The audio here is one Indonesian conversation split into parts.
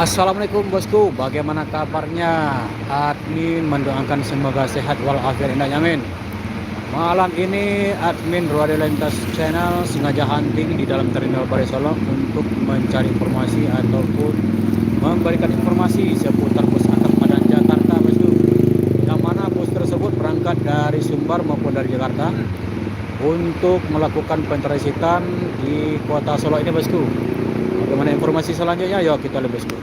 Assalamualaikum bosku, bagaimana kabarnya? Admin mendoakan semoga sehat walafiat indah amin. Malam ini admin Ruadi Lintas Channel sengaja hunting di dalam terminal Bare Solo untuk mencari informasi ataupun memberikan informasi seputar bus antar Padang Jakarta bosku. Yang mana bus tersebut berangkat dari Sumbar maupun dari Jakarta untuk melakukan pentransiten di kota Solo ini bosku. Bagaimana informasi selanjutnya? Yuk kita lihat bosku.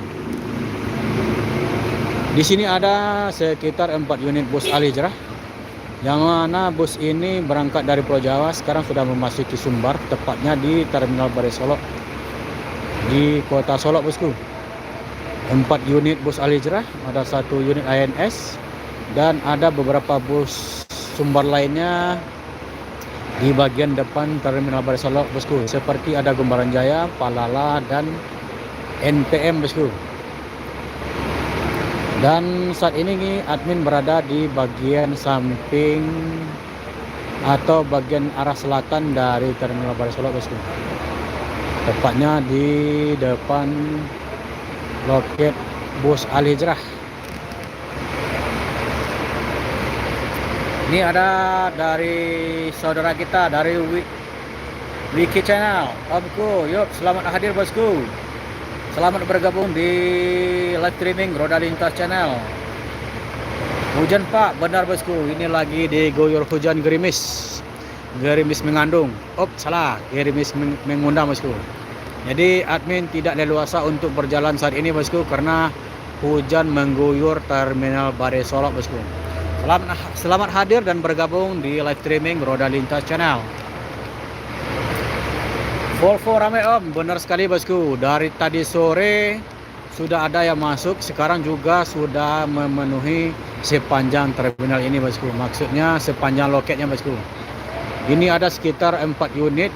Di sini ada sekitar 4 unit bus Al-Hijrah, yang mana bus ini berangkat dari Pulau Jawa, sekarang sudah memasuki Sumbar, tepatnya di Terminal Bare Solo di kota Solo bosku. 4 unit bus Al-Hijrah, ada 1 unit ANS, dan ada beberapa bus Sumbar lainnya di bagian depan Terminal Bare Solo bosku, seperti ada Gumbaran Jaya, Palala, dan NPM bosku. Dan saat ini admin berada di bagian samping atau bagian arah selatan dari Terminal Bare Solo bosku, tepatnya di depan loket bus Al-Hijrah. Ini ada dari saudara kita dari Wiki Channel, Omku. Yuk, selamat hadir bosku. Selamat bergabung di live streaming Roda Lintas Channel. Hujan pak, benar bosku. Ini lagi diguyur hujan gerimis. Gerimis mengandung. Salah, gerimis mengundang bosku. Jadi admin tidak leluasa untuk berjalan saat ini bosku, karena hujan mengguyur Terminal Bare Solo bosku. Selamat hadir dan bergabung di live streaming Roda Lintas Channel. Volvo ramai om, benar sekali bosku. Dari tadi sore sudah ada yang masuk, sekarang juga sudah memenuhi sepanjang terminal ini bosku. Maksudnya sepanjang loketnya bosku. Ini ada sekitar 4 unit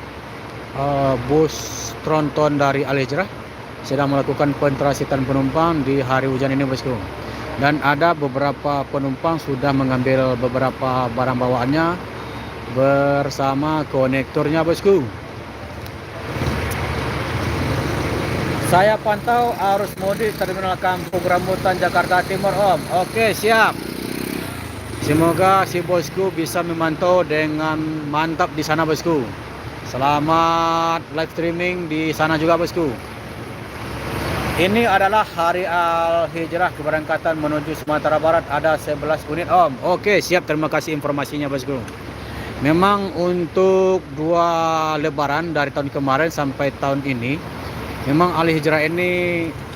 bus tronton dari Al-Hijrah sedang melakukan pentransiten penumpang di hari hujan ini bosku. Dan ada beberapa penumpang sudah mengambil beberapa barang bawaannya bersama konektornya bosku. Saya pantau arus mudik Terminal Kampung Rambutan Jakarta Timur om. Oke, siap. Semoga si bosku bisa memantau dengan mantap di sana bosku. Selamat live streaming di sana juga bosku. Ini adalah hari Al-Hijrah keberangkatan menuju Sumatera Barat, ada 11 unit om. Oke, siap, terima kasih informasinya bosku. Memang untuk 2 lebaran dari tahun kemarin sampai tahun ini, memang Al-Hijrah ini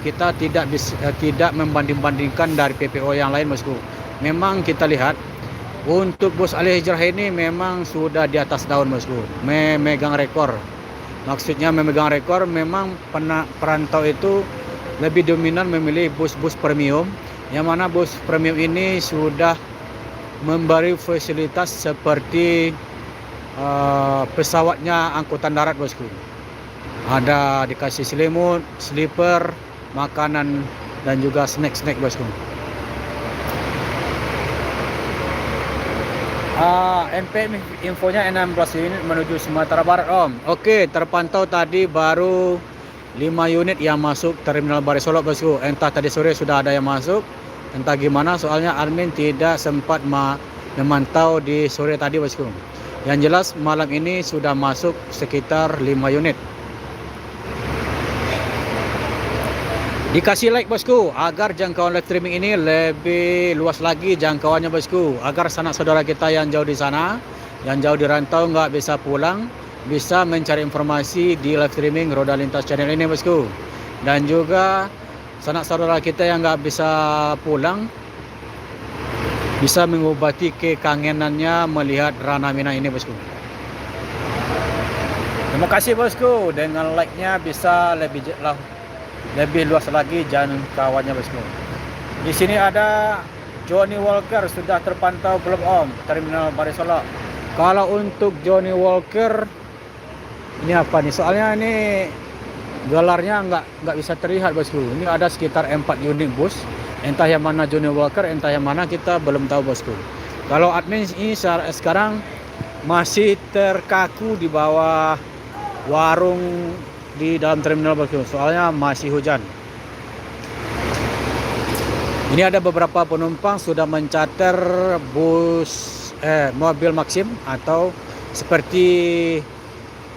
kita tidak membanding-bandingkan dari PPO yang lain bosku. Memang kita lihat untuk bus Al-Hijrah ini memang sudah di atas daun bosku, memegang rekor. Maksudnya memegang rekor, memang perantau itu lebih dominan memilih bus-bus premium, yang mana bus premium ini sudah memberi fasilitas seperti pesawatnya angkutan darat bosku. Ada dikasih selimut, sleeper, makanan, dan juga snack bosku. NPM infonya 16 unit menuju Sumatera Barat om. Oke, terpantau tadi baru 5 unit yang masuk Terminal Bare Solo bosku. Entah tadi sore sudah ada yang masuk, entah gimana, soalnya admin tidak sempat memantau di sore tadi bosku. Yang jelas malam ini sudah masuk sekitar 5 unit. Dikasih like bosku agar jangkauan live streaming ini lebih luas lagi jangkauannya bosku, agar sanak saudara kita yang jauh di sana, yang jauh di rantau nggak bisa pulang, bisa mencari informasi di live streaming Roda Lintas Channel ini bosku. Dan juga sanak saudara kita yang nggak bisa pulang bisa mengobati kekangenannya melihat Rana Mina ini bosku. Terima kasih bosku, dengan like-nya bisa lebih luas lagi jangkauannya bosku. Di sini ada Johnny Walker, sudah terpantau belum om Terminal Bare Solo? Kalau untuk Johnny Walker ini apa nih? Soalnya ini gelarnya nggak bisa terlihat bosku. Ini ada sekitar 4 unit bus. Entah yang mana Johnny Walker, entah yang mana kita belum tahu bosku. Kalau admin ini sekarang masih terkaku di bawah warung di dalam terminal bosku, soalnya masih hujan. Ini ada beberapa penumpang sudah mencater mobil Maxim atau seperti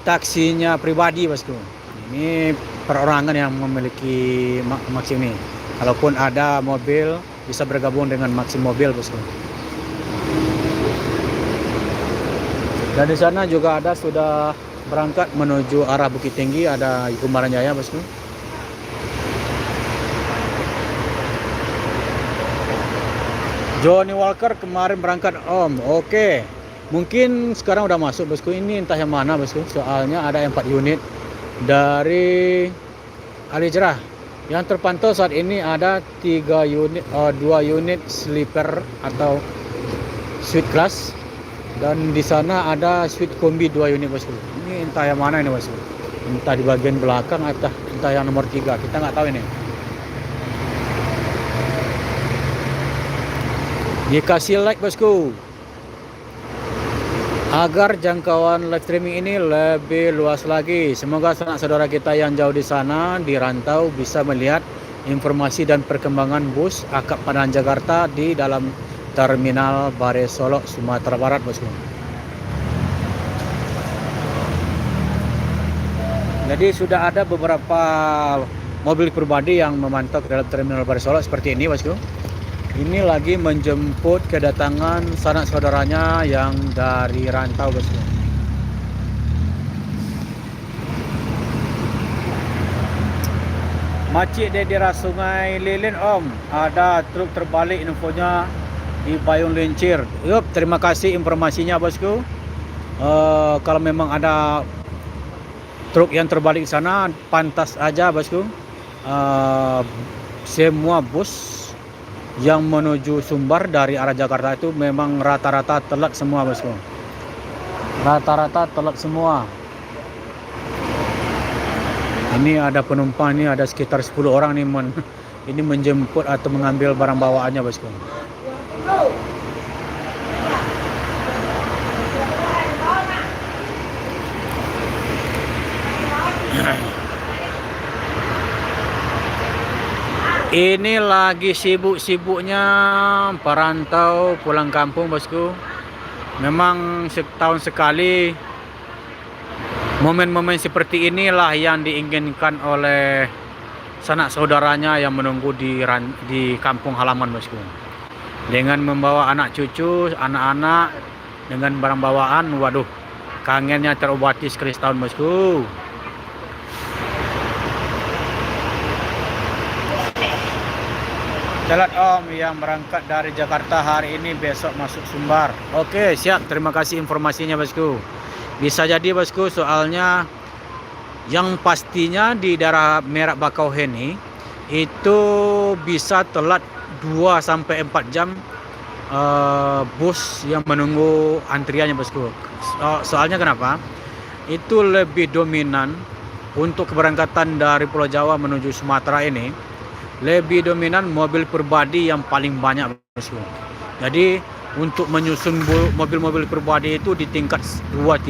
taksinya pribadi, bosku. Ini perorangan yang memiliki Maxim ini. Kalaupun ada mobil bisa bergabung dengan Maxim mobil, bosku. Dan di sana juga ada sudah berangkat menuju arah Bukit Tinggi, ada Kumaran Jaya, bosku. Johnny Walker kemarin berangkat Om. Oke. Mungkin sekarang udah masuk, bosku. Ini entah yang mana, bosku. Soalnya ada 4 unit dari Alijerah. Yang terpantau saat ini ada 2 unit sleeper atau suite class. Dan di sana ada suite kombi 2 unit, bosku. Ini entah yang mana ini, bosku. Entah di bagian belakang atau entah yang nomor 3. Kita nggak tahu ini. Dikasih like, bosku, agar jangkauan live streaming ini lebih luas lagi. Semoga sanak saudara kita yang jauh di sana di rantau bisa melihat informasi dan perkembangan bus akap Padang Jakarta di dalam Terminal Bare Solok, Sumatera Barat, bosku. Jadi sudah ada beberapa mobil pribadi yang memantau ke dalam Terminal Bare Solok seperti ini, bosku. Ini lagi menjemput kedatangan sanak saudaranya yang dari rantau, bosku. Macik di daerah Sungai Lilin, Om. Ada truk terbalik, infonya di Payung Lincir. Yup, terima kasih informasinya, bosku. Kalau memang ada truk yang terbalik di sana, pantas aja, bosku. Semua bus yang menuju Sumbar dari arah Jakarta itu memang rata-rata telat semua, bosku. Rata-rata telat semua. Ini ada penumpang, ini ada sekitar 10 orang nih ini menjemput atau mengambil barang bawaannya, bosku. Ini lagi sibuk-sibuknya perantau pulang kampung, bosku. Memang setahun sekali momen-momen seperti inilah yang diinginkan oleh sanak saudaranya yang menunggu di kampung halaman, bosku. Dengan membawa anak cucu, anak-anak dengan barang bawaan, waduh, kangennya terobati sekali setahun, bosku. Telat, Om, yang berangkat dari Jakarta hari ini besok masuk Sumbar. Oke, siap. Terima kasih informasinya, bosku. Bisa jadi, bosku, soalnya yang pastinya di daerah Merak Bakauheni itu bisa telat 2-4 jam bus yang menunggu antriannya, bosku. Soalnya kenapa? Itu lebih dominan untuk keberangkatan dari Pulau Jawa menuju Sumatera ini. Lebih dominan mobil pribadi yang paling banyak, bosku. Jadi untuk menyusun mobil-mobil pribadi itu di tingkat 2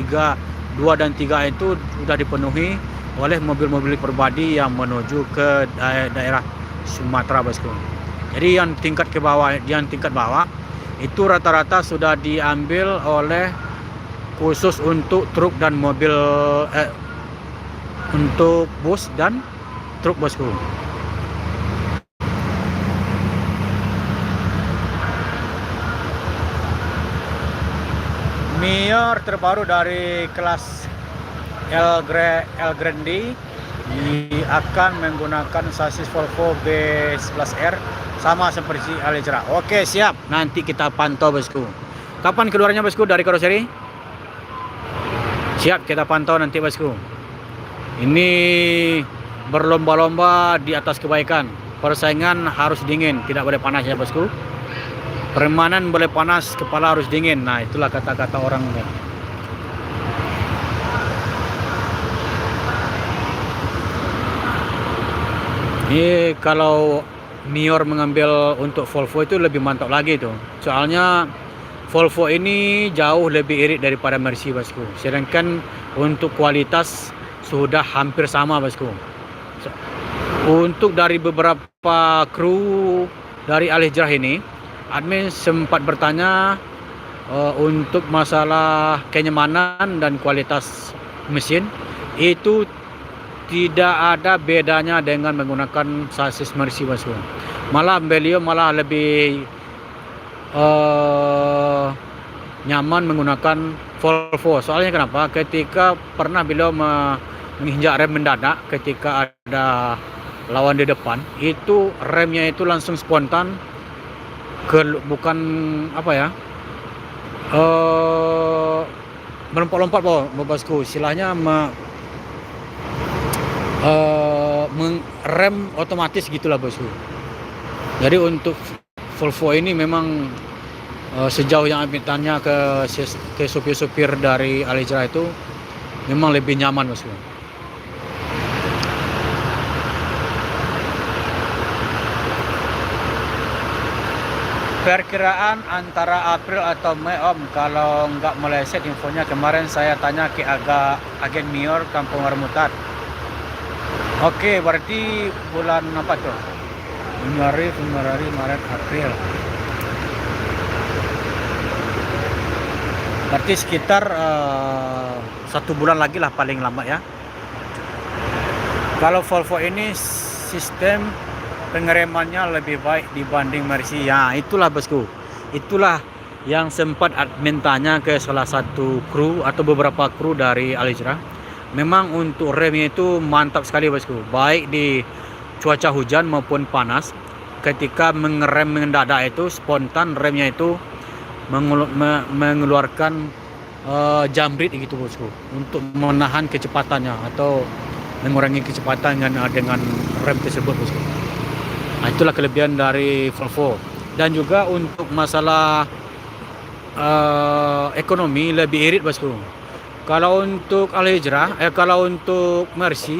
dan 3 itu sudah dipenuhi oleh mobil-mobil pribadi yang menuju ke daerah Sumatera, bosku. Jadi yang tingkat bawah itu rata-rata sudah diambil oleh khusus untuk truk dan mobil untuk bus dan truk, bosku. Mior terbaru dari kelas El Grande akan menggunakan sasis Volvo B11R sama seperti Alijerah. Oke, siap. Nanti kita pantau, bosku. Kapan keluarnya, bosku, dari karoseri? Siap, kita pantau nanti, bosku. Ini berlomba-lomba di atas kebaikan. Persaingan harus dingin, tidak boleh panas ya, bosku. Permainan boleh panas, kepala harus dingin. Nah, itulah kata-kata orang. Ini kalau Mior mengambil untuk Volvo itu lebih mantap lagi tuh. Soalnya Volvo ini jauh lebih irit daripada Mercy, bosku. Sedangkan untuk kualitas sudah hampir sama, bosku. Untuk dari beberapa kru dari Al Hijrah ini, admin sempat bertanya untuk masalah kenyamanan dan kualitas mesin itu tidak ada bedanya dengan menggunakan sasis Mercy bosku. Malah beliau malah lebih nyaman menggunakan Volvo. Soalnya kenapa? Ketika pernah beliau menginjak rem mendadak ketika ada lawan di depan, itu remnya itu langsung spontan bukan apa ya, melompat-lompat bosku, istilahnya rem otomatis gitulah bosku. Jadi untuk Volvo ini memang sejauh yang kami tanya ke supir-supir dari Al Hijrah itu memang lebih nyaman bosku. Perkiraan antara April atau Mei Om, kalau nggak meleset infonya. Kemarin saya tanya ke agen Mior Kampung Rambutan. Oke, berarti bulan apa tuh? Januari, Februari, Maret, April. Berarti sekitar 1 bulan lagi lah paling lambat ya. Kalau Volvo ini sistem pengeremannya lebih baik dibanding Mercy. Ya, itulah bosku. Itulah yang sempat admin tanya ke salah satu kru atau beberapa kru dari Al Hijrah. Memang untuk remnya itu mantap sekali bosku. Baik di cuaca hujan maupun panas. Ketika mengerem mendadak itu spontan remnya itu mengeluarkan jambrit gitu bosku, untuk menahan kecepatannya atau mengurangi kecepatan dengan rem tersebut bosku. Nah, itulah kelebihan dari Volvo. Dan juga untuk masalah ekonomi lebih irit bosku. Kalau untuk Al Hijrah, kalau untuk Mercy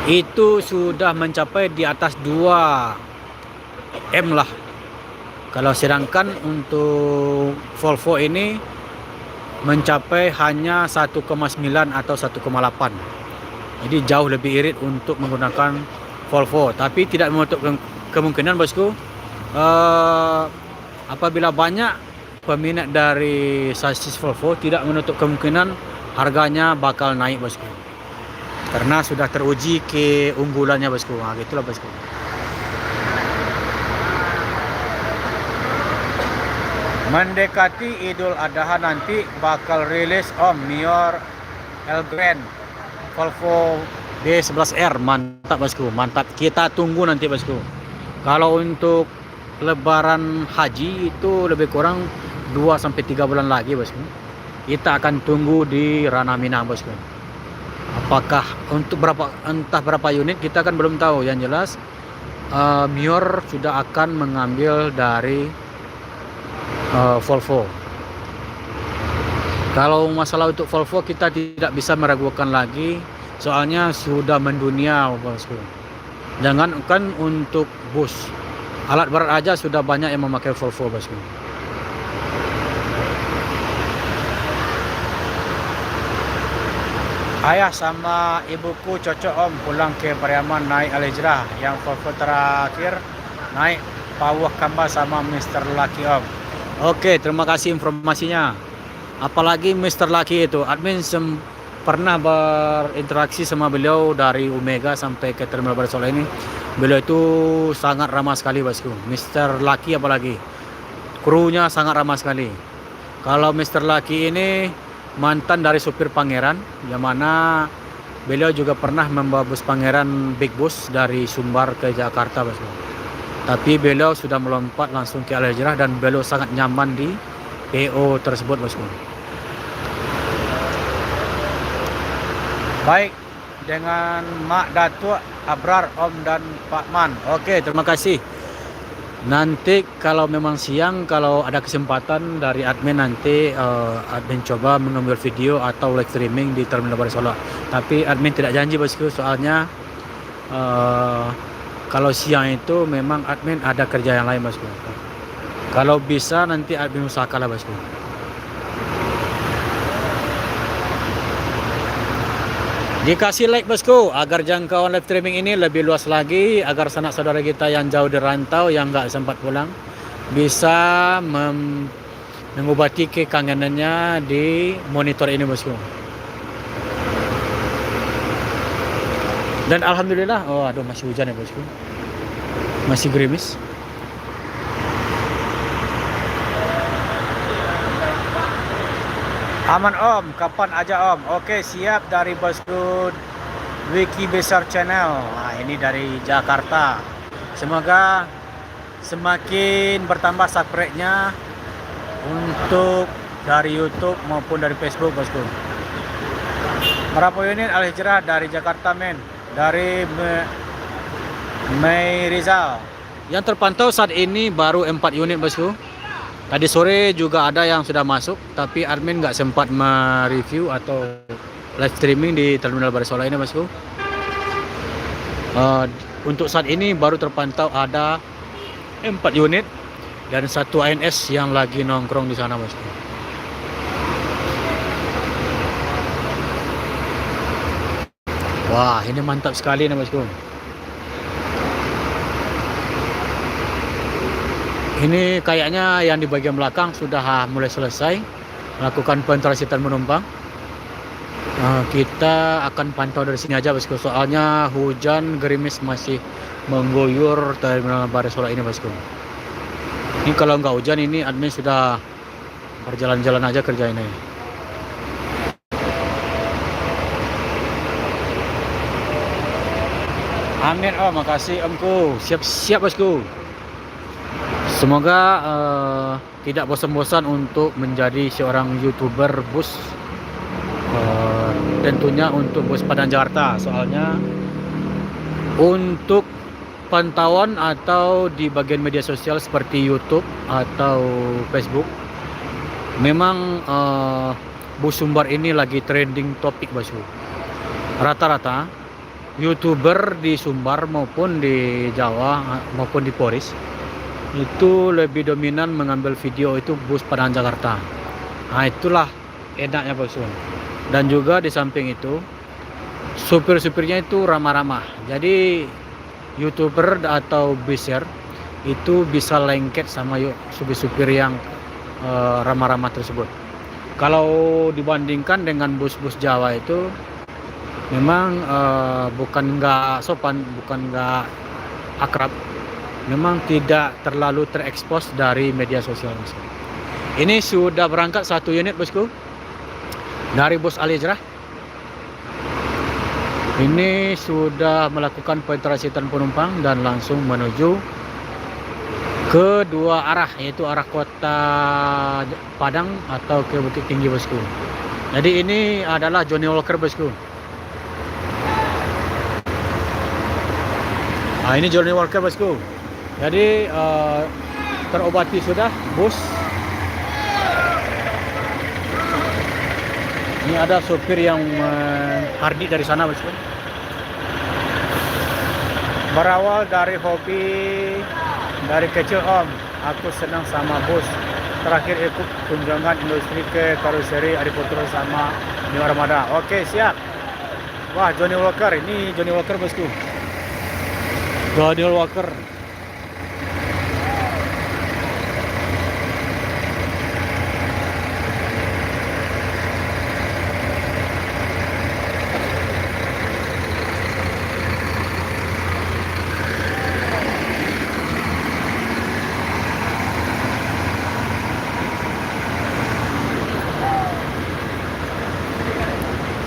itu sudah mencapai di atas 2 M lah. Kalau sedangkan untuk Volvo ini mencapai hanya 1,9 atau 1,8. Jadi jauh lebih irit untuk menggunakan Volvo. Tapi tidak menutup kemungkinan bosku, apabila banyak peminat dari sasis Volvo, tidak menutup kemungkinan harganya bakal naik bosku. Karena sudah teruji keunggulannya bosku. Nah, gitulah bosku. Mendekati Idul Adha nanti bakal rilis Om Mior Elgrand Volvo B11R. Mantap bosku, mantap. Kita tunggu nanti bosku. Kalau untuk Lebaran Haji itu lebih kurang 2-3 bulan lagi bosku. Kita akan tunggu di Ranah Minang bosku. Apakah untuk entah berapa unit kita kan belum tahu. Yang jelas Mior sudah akan mengambil dari Volvo. Kalau masalah untuk Volvo kita tidak bisa meragukan lagi, soalnya sudah mendunia bosku. Jangankan untuk bus, alat berat aja sudah banyak yang memakai Volvo bosku. Ayah sama ibuku cocok Om pulang ke Pariaman naik Al Hijrah. Yang Volvo terakhir naik Pawah Kamba sama Mr. Lucky Om. Oke, terima kasih informasinya. Apalagi Mr. Lucky itu, admin pernah berinteraksi sama beliau dari Omega sampai ke Terminal Barsola ini. Beliau itu sangat ramah sekali bosku. Mr. Lucky apalagi, krunya sangat ramah sekali. Kalau Mr. Lucky ini mantan dari supir Pangeran, yang mana beliau juga pernah membawa bus Pangeran Big Bus dari Sumbar ke Jakarta bosku. Tapi beliau sudah melompat langsung ke Al Hijrah dan beliau sangat nyaman di PO tersebut bosku. Baik, dengan Mak Datuk, Abrar, Om dan Pak Man. Oke, terima kasih. Nanti kalau memang siang, kalau ada kesempatan dari admin nanti admin coba mengambil video atau live streaming di Terminal Barsola. Tapi admin tidak janji bosku, soalnya kalau siang itu memang admin ada kerja yang lain bosku. Kalau bisa nanti admin usahakanlah bosku. Dikasih like bosku agar jangkauan live streaming ini lebih luas lagi, agar sanak saudara kita yang jauh di rantau yang nggak sempat pulang bisa mengobati kekangenannya di monitor ini bosku. Dan alhamdulillah, oh aduh masih hujan ya bosku, masih gerimis. Aman om, kapan aja om? Oke siap dari bosku Wiki Besar Channel. Nah ini dari Jakarta. Semoga semakin bertambah subscribe-nya untuk dari YouTube maupun dari Facebook bosku. Berapa unit Al-Hijrah dari Jakarta men? Dari Mei Rizal. Yang terpantau saat ini baru 4 unit bosku. Tadi sore juga ada yang sudah masuk, tapi admin nggak sempat mereview atau live streaming di Terminal Barisola ini bosku. Untuk saat ini baru terpantau ada 4 unit dan 1 ANS yang lagi nongkrong di sana bosku. Wah ini mantap sekali nih bosku. Ini kayaknya yang di bagian belakang sudah mulai selesai melakukan pentransiten penumpang. Kita akan pantau dari sini aja bosku, soalnya hujan gerimis masih mengguyur Terminal Barisola ini bosku. Ini kalau nggak hujan ini admin sudah berjalan-jalan aja kerja ini. Amin om, makasih omku, siap-siap bosku. Semoga tidak bosan-bosan untuk menjadi seorang YouTuber bus. Tentunya untuk bus Padang Jakarta. Soalnya untuk pantauan atau di bagian media sosial seperti YouTube atau Facebook, memang bus Sumbar ini lagi trending topik bosku. Rata-rata YouTuber di Sumbar maupun di Jawa maupun di Poris itu lebih dominan mengambil video itu bus Padang Jakarta. Nah itulah enaknya bosku. Dan juga di samping itu supir-supirnya itu ramah-ramah. Jadi YouTuber atau buser itu bisa lengket sama supir-supir yang ramah-ramah tersebut. Kalau dibandingkan dengan bus-bus Jawa itu memang bukan nggak sopan, bukan nggak akrab, memang tidak terlalu terekspos dari media sosial bosku. Ini sudah berangkat 1 unit bosku dari bus Al-Hijrah. Ini sudah melakukan pentransiten penumpang dan langsung menuju ke 2 arah, yaitu arah kota Padang atau ke Bukit Tinggi bosku. Jadi ini adalah Johnny Walker bosku. Nah ini Johnny Walker bosku. Jadi terobati sudah bus. Ini ada sopir yang hardi dari sana bosku. Berawal dari hobi dari kecil om, aku senang sama bus. Terakhir ikut kunjungan industri ke karoseri Adiputro sama New Armada. Oke siap. Wah Johnny Walker, ini Johnny Walker bosku. Johnny Walker.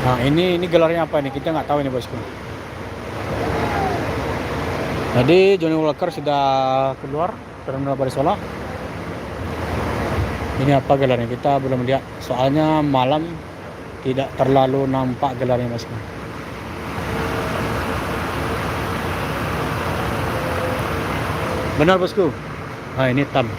Nah ini gelarnya apa nih? Kita nggak tahu ini bosku. Jadi Johnny Walker sudah keluar Terminal Barisola. Ini apa gelarnya? Kita belum lihat. Soalnya malam tidak terlalu nampak gelarnya bosku. Benar bosku. Nah ini tam.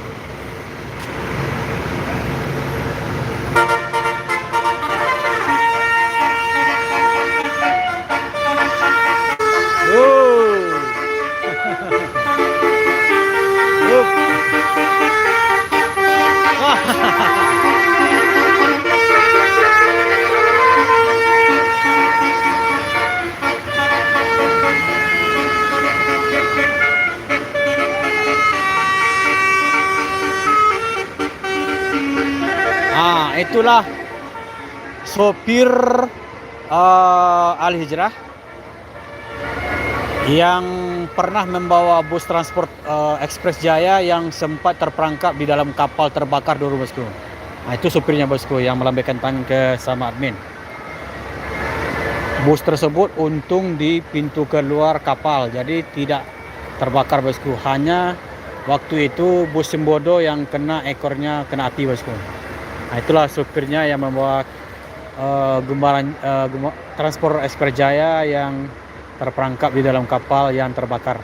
Itulah sopir Al Hijrah yang pernah membawa bus transport Express Jaya yang sempat terperangkap di dalam kapal terbakar dulu, bosku. Itu sopirnya, bosku, yang melambaikan tangan ke sama admin. Bus tersebut untung di pintu keluar kapal, jadi tidak terbakar, bosku. Hanya waktu itu bus Sembodo yang kena ekornya kena api, bosku. Itulah sopirnya yang membawa transport Express Jaya yang terperangkap di dalam kapal yang terbakar.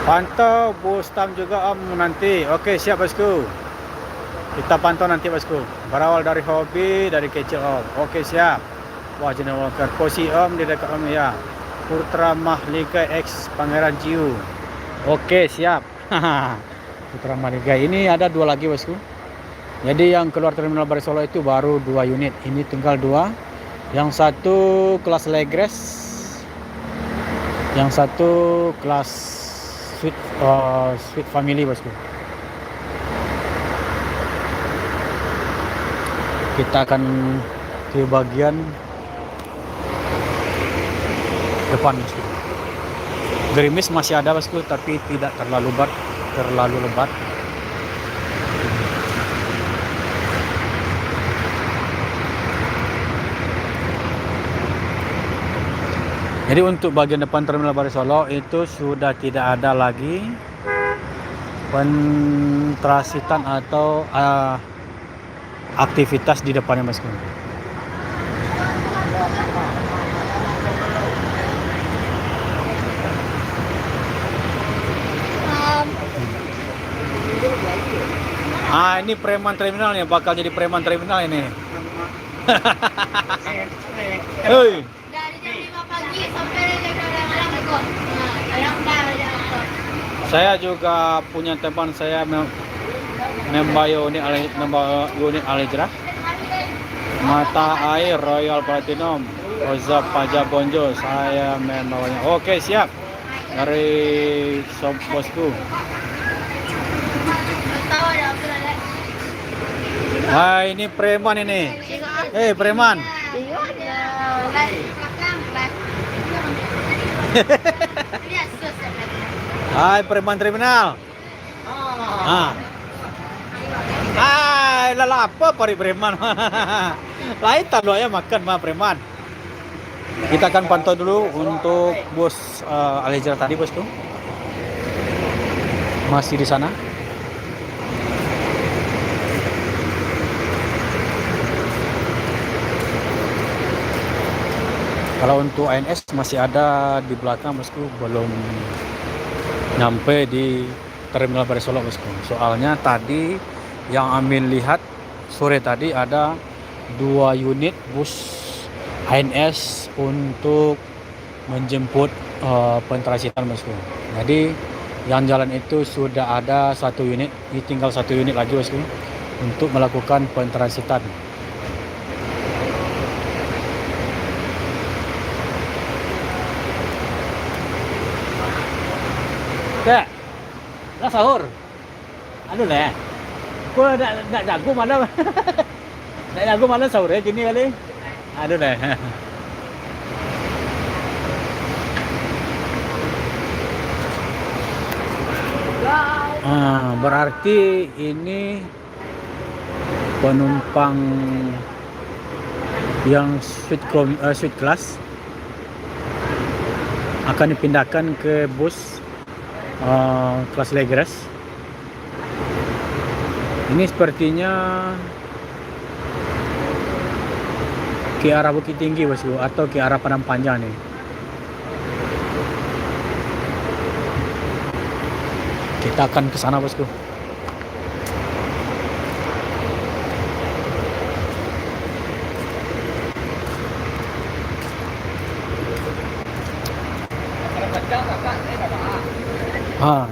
Pantau bus tam juga om nanti. Oke, siap, bosku. Kita pantau nanti, bosku. Berawal dari hobi, dari kecil om. Oke, siap. Wah, jenama Walker. Posisi om di dekat om ya. Putra Mahlika X Pangeran Jiu. Oke, siap. Putra Mahlika ini ada 2 lagi, bosku. Jadi yang keluar terminal Baru Solo itu baru 2 unit. Ini tinggal 2. Yang satu kelas Legres, yang satu kelas Suite Family, bosku. Kita akan ke bagian depan, bosku. Gerimis masih ada, bosku, tapi tidak terlalu lebat. Jadi untuk bagian depan terminal Baru Solo itu sudah tidak ada lagi pentrasitan atau aktivitas di depannya, bosku. Ini preman terminalnya, bakal jadi preman terminal ini. Hei. Dari jam 5 pagi sampai jam 2 malam ikut. Saya juga punya teman saya membawa unit Al Hijrah, Mata Air Royal Platinum, Oza Pajak Bonjo. Saya membawanya. Oke, siap. Dari sob bosku. Ini preman ini. Preman. Hai, preman terminal. Lala apa pari preman? Lain tak ya makan mah preman. Kita akan pantau dulu untuk bus Al Hijrah tadi, bosku. Masih di sana. Kalau untuk ANS masih ada di belakang, bosku, belum nyampe di terminal Baru Solo, bosku. Soalnya tadi yang Amin lihat sore tadi ada 2 unit bus ANS untuk menjemput pentrasitan, bosku. Jadi yang jalan itu sudah ada 1 unit, ini tinggal 1 unit lagi, bosku, untuk melakukan pentrasitan. Dek, lah sahur. Aduh deh. Gua nak jago mana? Nak jago mana sahur ya gini kali. Aduh deh. Berarti ini penumpang yang suite class akan dipindahkan ke bus kelas Legres. Ini sepertinya ke arah Bukit Tinggi, bosku, atau ke arah Padang Panjang nih. Kita akan ke sana, bosku.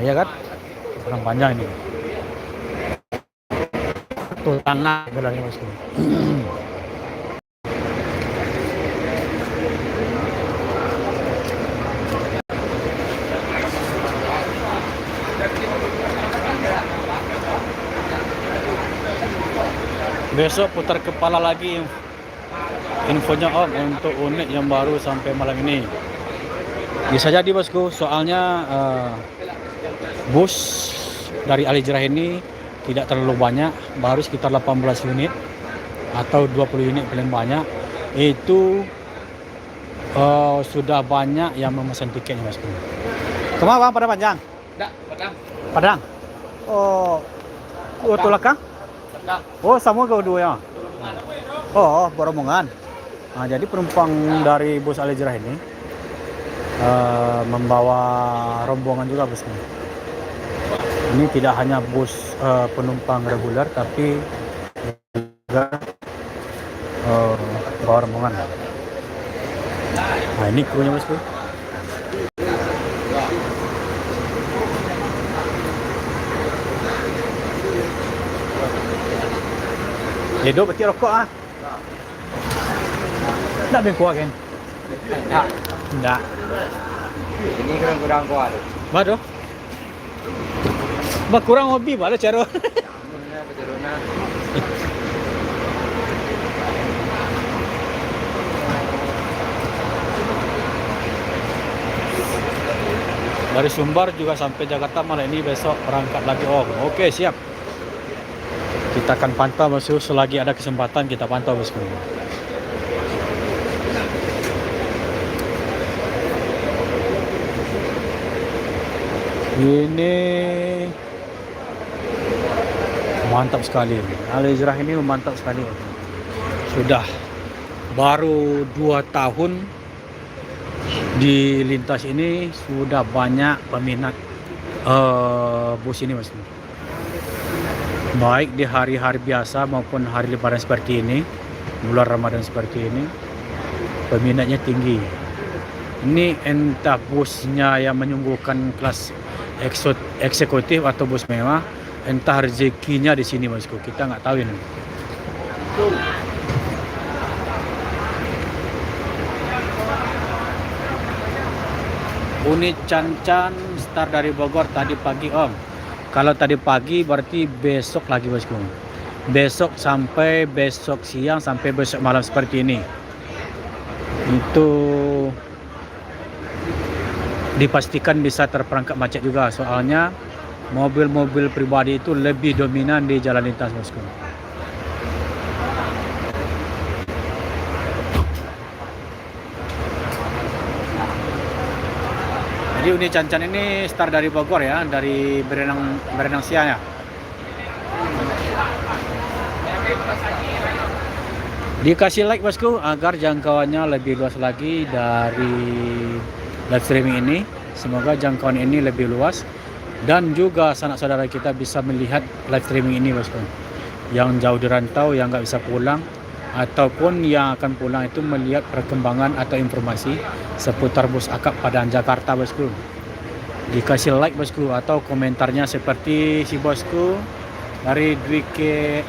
Ya kan? Padang Panjang ini. Tuh tanah gelarnya, bosku. Besok putar kepala lagi infonya Om untuk unit yang baru sampai malam ini. Bisa jadi bosku, soalnya bus dari Alijrah ini tidak terlalu banyak, baru sekitar 18 unit atau 20 unit paling banyak. Itu sudah banyak yang memesan tiketnya bosku. Kemana bang? Pada Panjang? Enggak, Padang. Padang? Oh, Tulakang? Padang. Oh, sama kedua ya? Oh, Boromongan. Nah, jadi penumpang dari bus Alijrah ini membawa rombongan juga bosku. Ini tidak hanya bus penumpang reguler, tapi juga bawa rombongan. Nah, ini krunya bosku. Hidup berarti rokok ah. Enggak bengkuah kan? Enggak. Ini kurang kuat. Waduh. Kurang hobi bala cara. Ini pejeruna. Dari Sumbar juga sampai Jakarta malam ini, besok berangkat lagi Om. Oke, siap. Kita akan pantau bosku, selagi ada kesempatan kita pantau bosku. Ini mantap sekali. Alijrah ini mantap sekali. Sudah baru 2 tahun di lintas ini, sudah banyak peminat bus ini mas. Baik di hari-hari biasa maupun hari lebaran seperti ini, bulan Ramadan seperti ini, peminatnya tinggi. Ini entah busnya yang menyuguhkan kelas eksekutif atau bus mewah, entah rezekinya di sini bosku, kita nggak tahu ini. Unit Cancan start dari Bogor tadi pagi Om. Kalau tadi pagi berarti besok lagi bosku. Besok sampai besok siang sampai besok malam seperti ini. Itu dipastikan bisa terperangkap macet juga, soalnya mobil-mobil pribadi itu lebih dominan di jalan lintas bosku. Jadi unit Cancan ini start dari Bogor ya, dari Berenang Siang ya. Dikasih like bosku agar jangkauannya lebih luas lagi dari live streaming ini. Semoga jangkauan ini lebih luas dan juga sanak saudara kita bisa melihat live streaming ini bosku. Yang jauh di rantau, yang nggak bisa pulang, ataupun yang akan pulang itu melihat perkembangan atau informasi seputar bus akap Padang Jakarta bosku. Dikasih like bosku atau komentarnya seperti si bosku dari Dwiki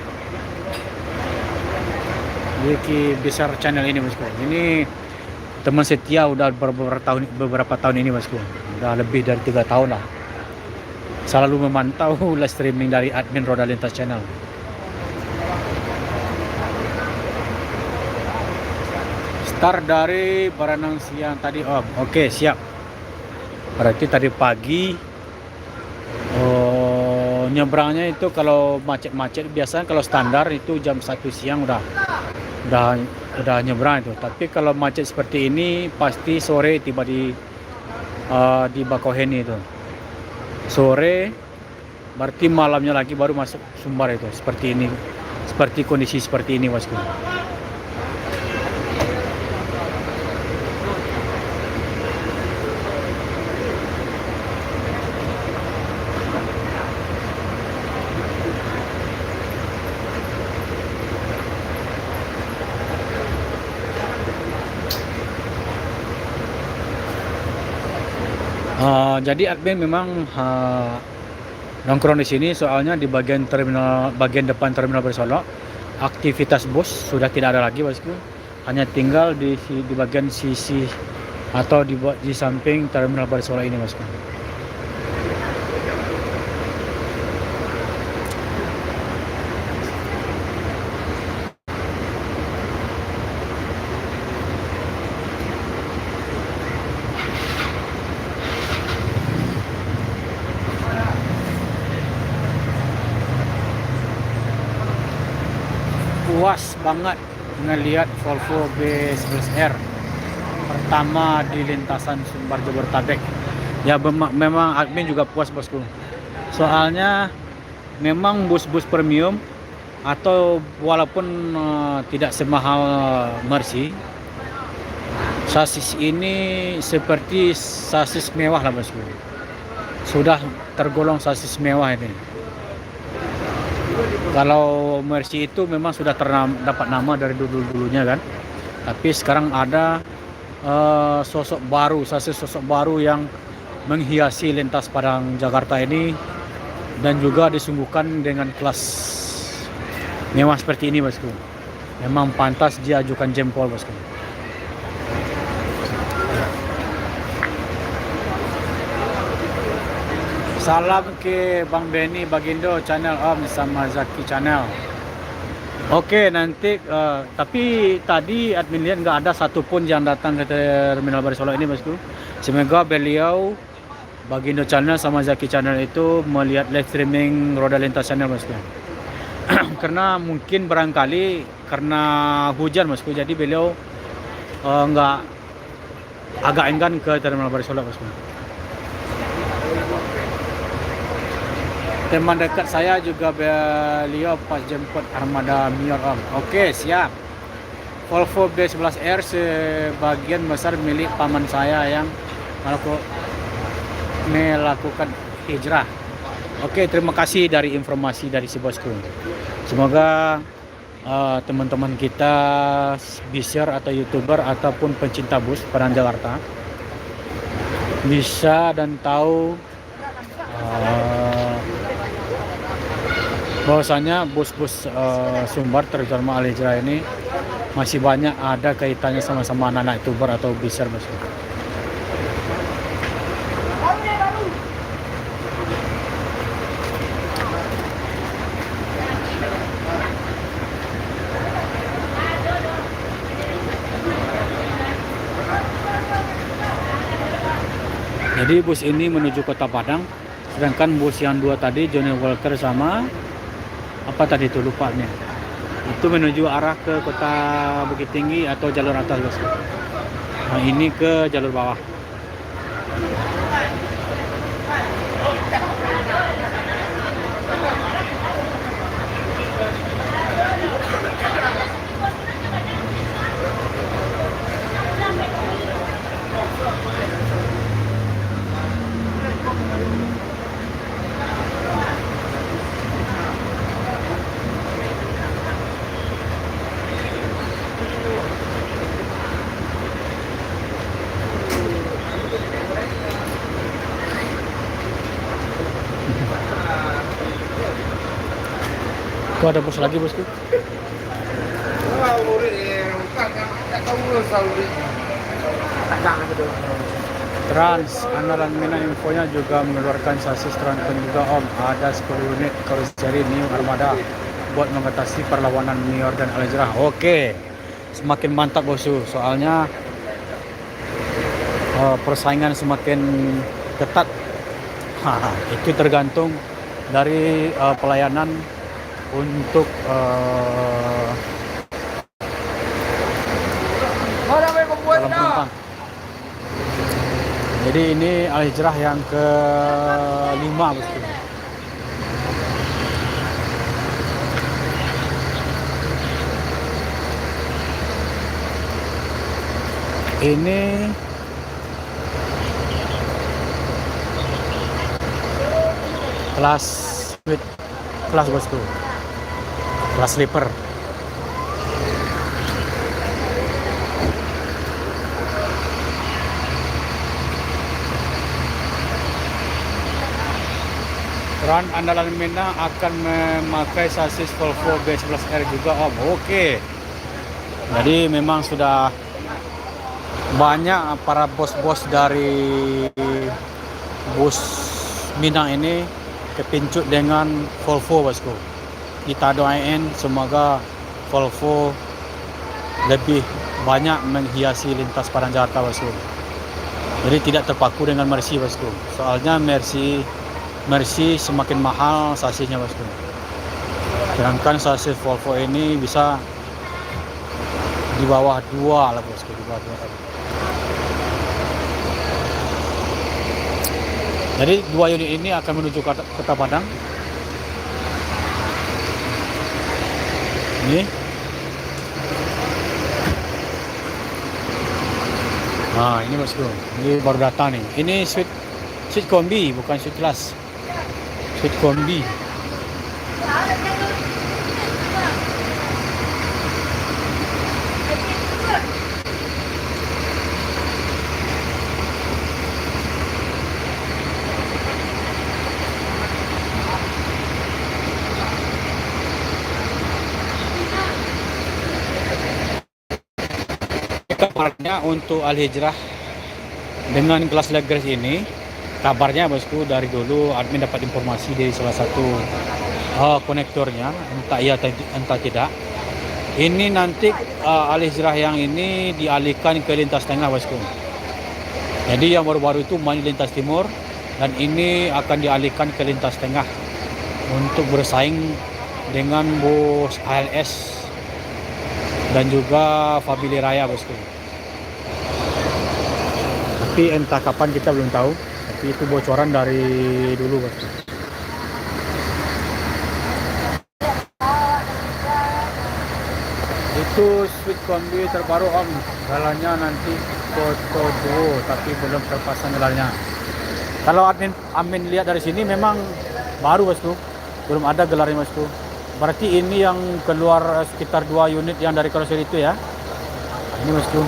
besar channel ini bosku. Ini teman setia udah beberapa tahun ini bosku. Udah lebih dari 3 tahun lah. Selalu memantau live streaming dari admin Roda Lintas Channel. Start dari Berenang Siang tadi Om. Oke, siap. Berarti tadi pagi nyebrangnya itu kalau macet-macet biasanya kalau standar itu jam 1 siang udah nyebrang itu. Tapi kalau macet seperti ini pasti sore tiba di Bakauheni itu. Sore berarti malamnya lagi baru masuk Sumbar itu. Seperti ini. Seperti kondisi seperti ini bosku. Jadi admin memang nongkrong di sini soalnya di bagian depan terminal Bersolok aktivitas bus sudah tidak ada lagi bosku. Hanya tinggal di bagian sisi atau di samping terminal Bersolok ini bosku. banget ngelihat Volvo B11R pertama di lintasan Sumbar Jabodetabek. Ya memang admin juga puas bosku. Soalnya memang bus-bus premium atau walaupun tidak semahal Mercy, sasis ini seperti sasis mewah lah bosku. Sudah tergolong sasis mewah ini. Kalau Mercy itu memang sudah dapat nama dari dulu-dulunya kan. Tapi sekarang ada sosok baru, sasis sosok baru yang menghiasi lintas Padang Jakarta ini, dan juga disungguhkan dengan kelas mewah seperti ini bosku. Memang pantas diajukan jempol bosku. Salam ke Bang Benny Bagindo channel Om sama Zaki channel. Oke nanti tapi tadi admin lihat nggak ada satupun yang datang ke Terminal Baru Solo ini bosku. Semoga beliau Bagindo channel sama Zaki channel itu melihat live streaming Roda Lintas channel bosku. Karena mungkin barangkali karena hujan bosku, jadi beliau nggak agak enggan ke Terminal Baru Solo bosku. Teman dekat saya juga beliau pas jemput armada Mior Om. Oke siap. Volvo B11R sebagian besar milik paman saya yang melakukan hijrah. Oke, terima kasih dari informasi dari si bosku. Semoga teman-teman kita biser atau youtuber ataupun pencinta bus Padang Jakarta bisa dan tahu bahwasanya bus-bus Sumbar terutama Al Hijrah ini masih banyak ada kaitannya sama-sama anak-anak youtuber atau biser bosku. Jadi bus ini menuju Kota Padang, sedangkan bus yang dua tadi Johnny Walker sama apa tadi itu lupa nih. Itu menuju arah ke Kota Bukit Tinggi atau jalur atas bosku. Nah ini ke jalur bawah. Kok ada bus lagi bosku? Trans Andalan Mina infonya juga mengeluarkan sasis Transpon juga Om. Ada 10 unit karoseri New Armada buat mengatasi perlawanan Mior dan Al Hijrah. Oke, semakin mantap bosku. Soalnya persaingan semakin ketat. Itu tergantung dari pelayanan untuk calon penumpang. Jadi ini Al Hijrah yang ke-5 bosku. Ini kelas bosku, kelas sleeper. Trans Andalan Mina akan memakai sasis Volvo B11R juga Om. Oke. Jadi memang sudah banyak para bos-bos dari bus Minang ini kepincut dengan Volvo bosku. Kita doain semoga Volvo lebih banyak menghiasi lintas Padang Jakarta bosku. Jadi tidak terpaku dengan Mercy bosku. Soalnya Mercy semakin mahal sasisnya bosku. Sedangkan sasis Volvo ini bisa di bawah 2 lah bosku, di bawah 2 tadi. Jadi 2 unit ini akan menuju ke Kota Padang. Ini. Nah, ini bosku. Ini baru datang nih. Ini suite kombi, bukan suite kelas. Suite kombi. Kabarnya untuk Al-Hijrah dengan kelas Legres ini, kabarnya bosku, dari dulu admin dapat informasi dari salah satu konektornya, entah iya entah tidak. Ini nanti Al-Hijrah yang ini dialihkan ke lintas tengah bosku. Jadi yang baru-baru itu main lintas timur, dan ini akan dialihkan ke lintas tengah untuk bersaing dengan bus ALS dan juga Fabili Raya bosku. Tapi entah kapan kita belum tahu. Tapi itu bocoran dari dulu bosku. Itu suite kombi terbaru om. Jalannya nanti foto duo, tapi belum terpasang gelarnya. Kalau admin lihat dari sini memang baru bosku, belum ada gelarnya bosku. Berarti ini yang keluar sekitar 2 unit yang dari karoseri itu ya. Nah, ini bosku.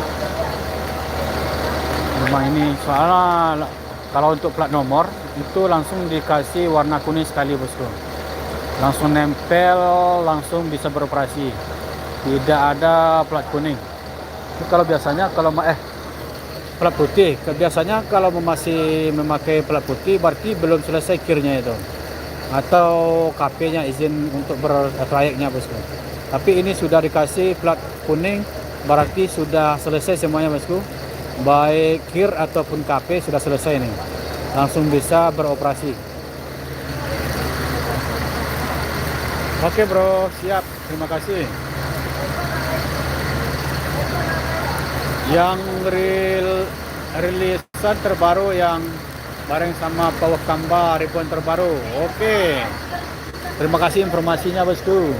Memang ini soalnya kalau untuk plat nomor itu langsung dikasih warna kuning sekali bosku. Langsung nempel, langsung bisa beroperasi. Tidak ada plat kuning. Itu kalau biasanya kalau plat putih. Biasanya kalau masih memakai plat putih berarti belum selesai kirnya itu. Atau KP-nya izin untuk bertrayeknya bosku. Tapi ini sudah dikasih plat kuning, berarti sudah selesai semuanya bosku. Baik kir ataupun KP sudah selesai nih, langsung bisa beroperasi. Oke bro, siap, terima kasih. Yang rilisan terbaru yang bareng sama Power Kamba ribuan terbaru. Oke, terima kasih informasinya bosku.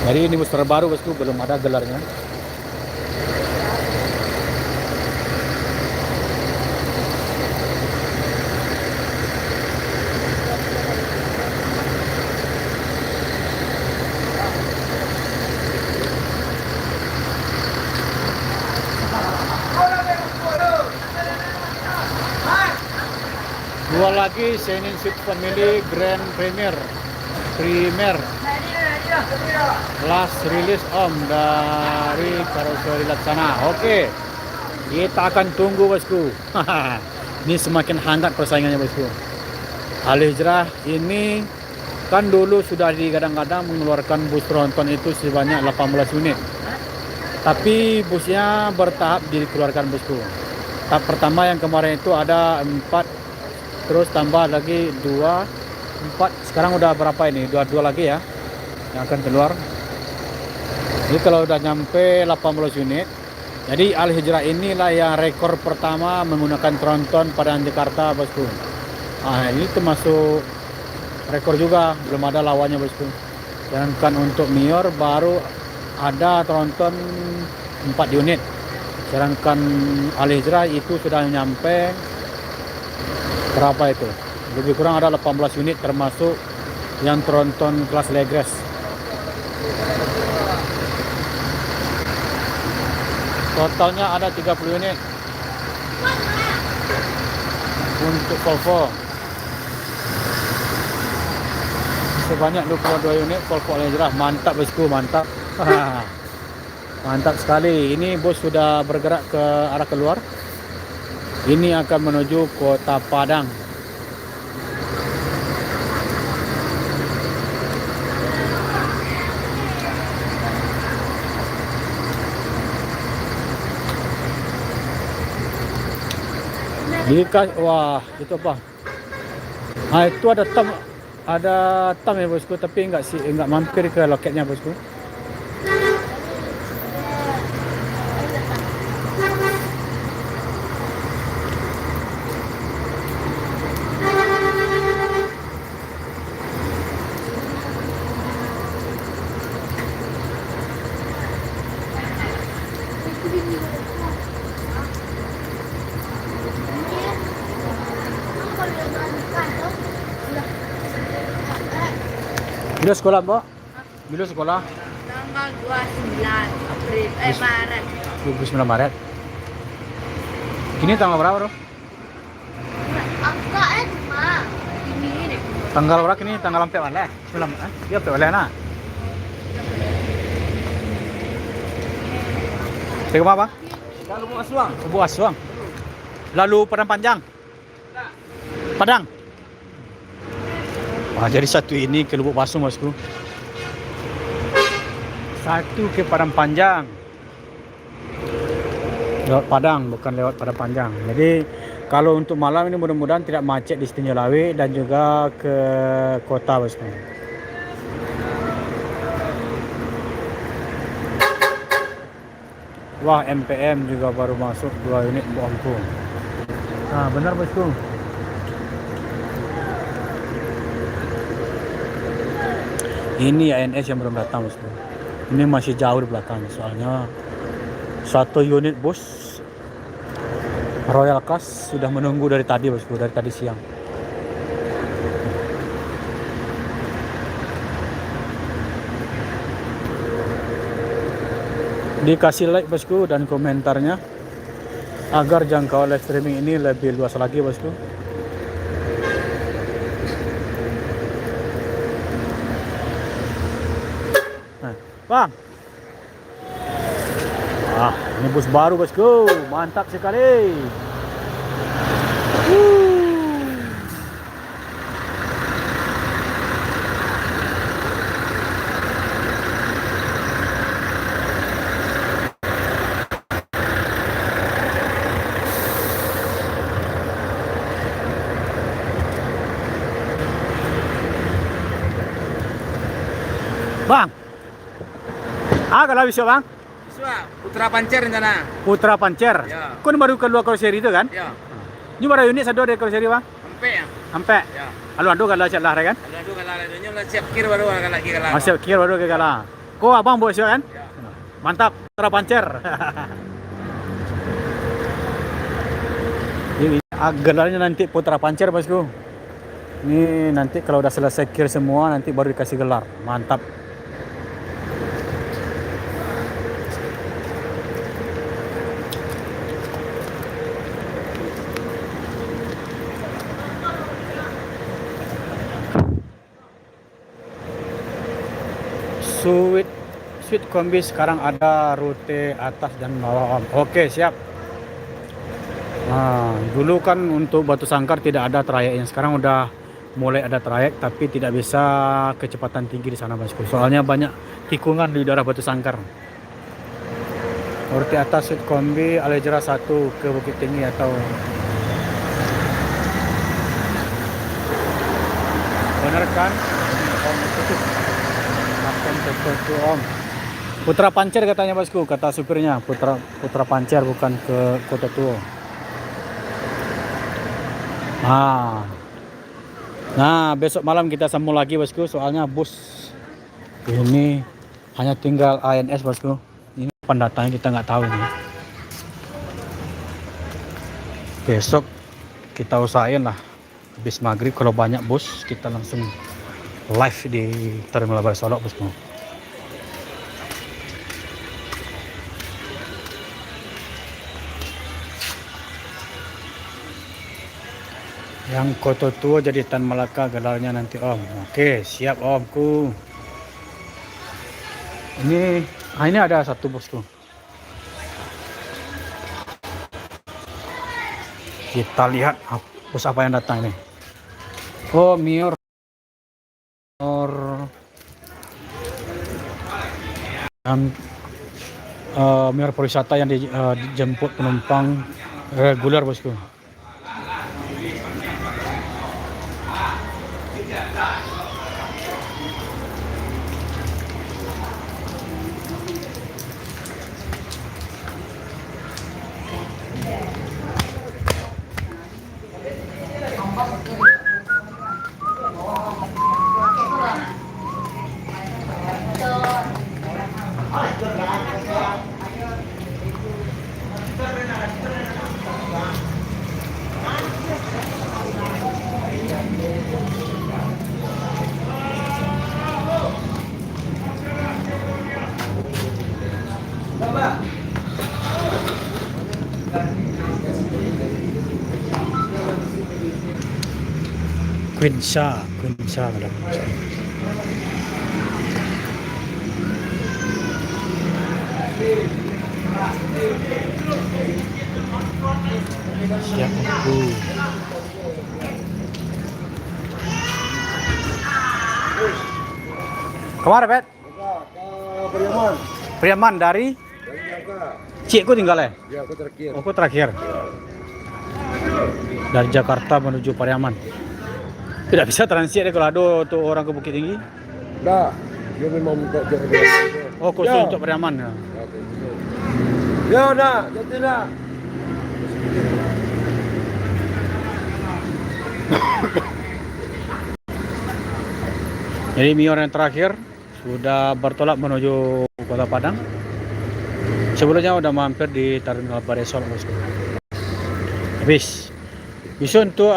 Jadi ini bus terbaru bosku, belum ada gelarnya. Dua lagi Senin Suite Family Grand Premier last release om dari karoseri Laksana. Oke, kita akan tunggu bosku. Ini semakin hangat persaingannya bosku. Al-Hijrah ini kan dulu sudah digadang-gadang mengeluarkan bus tronton itu sebanyak 18 unit. Tapi busnya bertahap dikeluarkan bosku. Tahap pertama yang kemarin itu ada 4, terus tambah lagi 2, 4. Sekarang udah berapa ini? 22 lagi ya yang akan keluar. Jadi kalau udah nyampe 18 unit, jadi Al-Hijrah inilah yang rekor pertama menggunakan tronton pada Jakarta bosku. Nah, ini termasuk rekor juga, belum ada lawannya bosku. Sedangkan untuk Mior baru ada tronton 4 unit. Sedangkan Al-Hijrah itu sudah nyampe berapa itu? Lebih kurang ada 18 unit termasuk yang tronton kelas Legres. Totalnya ada 30 unit untuk Volvo. Sebanyak 22 unit Volvo Al-Hijrah. Mantap bosku, mantap. Mantap sekali. Ini bus sudah bergerak ke arah keluar. Ini akan menuju Kota Padang. Wah, itu apa? Ah, itu ada tam ya bosku, tapi enggak mampir ke loketnya bosku. Bila sekolah, Mbak? Bila sekolah? Tanggal 29 April, Maret. 29 Maret. Ini tanggal berapa, Bro? Angka Ma. Ini. Tanggal berapa ini? Tanggal sampai mana? 9, dia sampai mana? Nah. Tengok apa? Kalau mau asuang. Kubu Aswang. Lalu Padang Panjang. Padang. Wah, jadi satu ini ke Lubuk Basung, bosku. Satu ke Padang Panjang. Lewat Padang, bukan lewat Padang Panjang. Jadi kalau untuk malam ini mudah-mudahan tidak macet di Setinja Lawe dan juga ke kota, bosku. Wah, MPM juga baru masuk 2 unit bongku. Nah, benar bosku. Ini ANS yang belum datang bosku. Ini masih jauh di belakang soalnya satu unit bus Royal Class sudah menunggu dari tadi bosku, dari tadi siang. Dikasih like bosku dan komentarnya agar jangkauan live streaming ini lebih luas lagi bosku. Nah, Bang. Ah, ini bus baru bosku, mantap sekali. Bang, kalau bisa bang? Asuang. Putra Pancer rencana. Putra Pancer. Ya. Kau baru keluar karoseri itu kan? Ya. Ini baru unit satu dari karoseri bang? Sampai ya. Sampai. Ya. Lalu aduh kalau cek lah kan? Aduh kalau adanya lah siap kir baru kalau lagi kalau. Masih kira baru ke kalah. Kau abang bawa siapa kan? Ya. Mantap, Putra Pancer. Ini gelarnya nanti Putra Pancer bosku. Ini nanti kalau udah selesai kir semua nanti baru dikasih gelar. Mantap. Sweet kombi sekarang ada rute atas dan bawah om. Oke siap. Nah, dulu kan untuk Batu Sangkar tidak ada trayeknya. Sekarang udah mulai ada trayek tapi tidak bisa kecepatan tinggi di sana bosku. Soalnya banyak tikungan di daerah Batu Sangkar. Rute atas Sweet kombi Alejera 1 ke Bukit Tinggi atau benar kan? Om tutup. Makan tutup om. Putra Pancer katanya bosku, kata supirnya. Putra Pancer bukan ke Kota Tua. Nah, besok malam kita sambung lagi bosku. Soalnya bus ini hanya tinggal ANS bosku. Ini pendatangnya kita nggak tahu nih. Besok kita usahain lah. Habis maghrib kalau banyak bus kita langsung live di Terminal Baru Solok bosku. Yang Kota Tua jadi Tan Malaka gelarnya nanti om. Oke siap omku. Ini ada satu bosku. Kita lihat bus apa yang datang nih. Oh Mior Mior pariwisata yang dijemput penumpang reguler bosku. Quinsa madam. Siap Bu. Kemana, Bet? Priaman. Priaman dari Jakarta. Cikku tinggal ya? Ya, aku terakhir. Oh, aku terakhir. Dari Jakarta menuju Pariaman. Tidak bisa transit ya kalau ada tuh orang ke Bukit Tinggi. Enggak, dia memang minta jalan. Oh, khusus Ya. untuk Pariaman ya. Ya, udah, jadi dah. Jadi Mior yang terakhir sudah bertolak menuju Kota Padang. Sebelumnya udah mampir di Terminal Baresol. Habis. Bisa untuk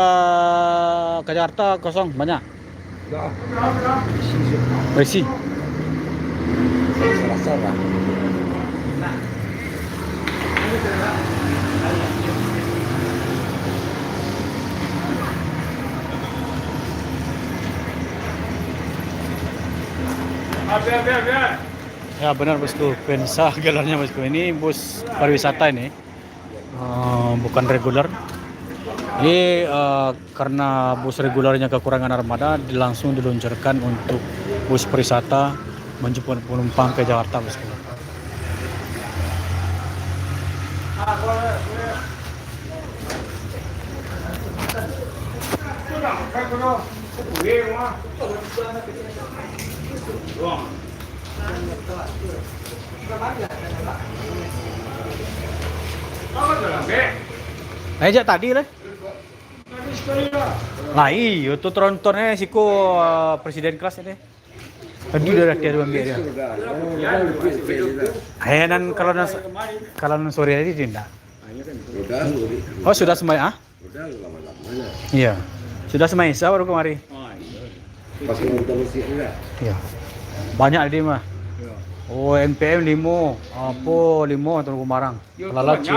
ke Jakarta kosong banyak. Enggak. Bersih. Salah-salah. Ya benar bosku, Pensa gelarnya bosku. Ini bus pariwisata ini, bukan reguler. Ini karena bus regulernya kekurangan armada, langsung diluncurkan untuk bus pariwisata menjemput penumpang ke Jakarta bosku. Ajak tadi lah. Lah iya tuh trontonnya siku presiden kelas ini. Tadi udah dia ambil dia. Nan kalau nan sore tadi tidak. Udah, Oh sudah semai ah? udah lama-lamanya. Iya. Sudah semai baru kemari. Pas kita masih enggak. Iya. Banyak dia mah. Oh NPM 5, apa 5 atau Kumarang. Lalat sih.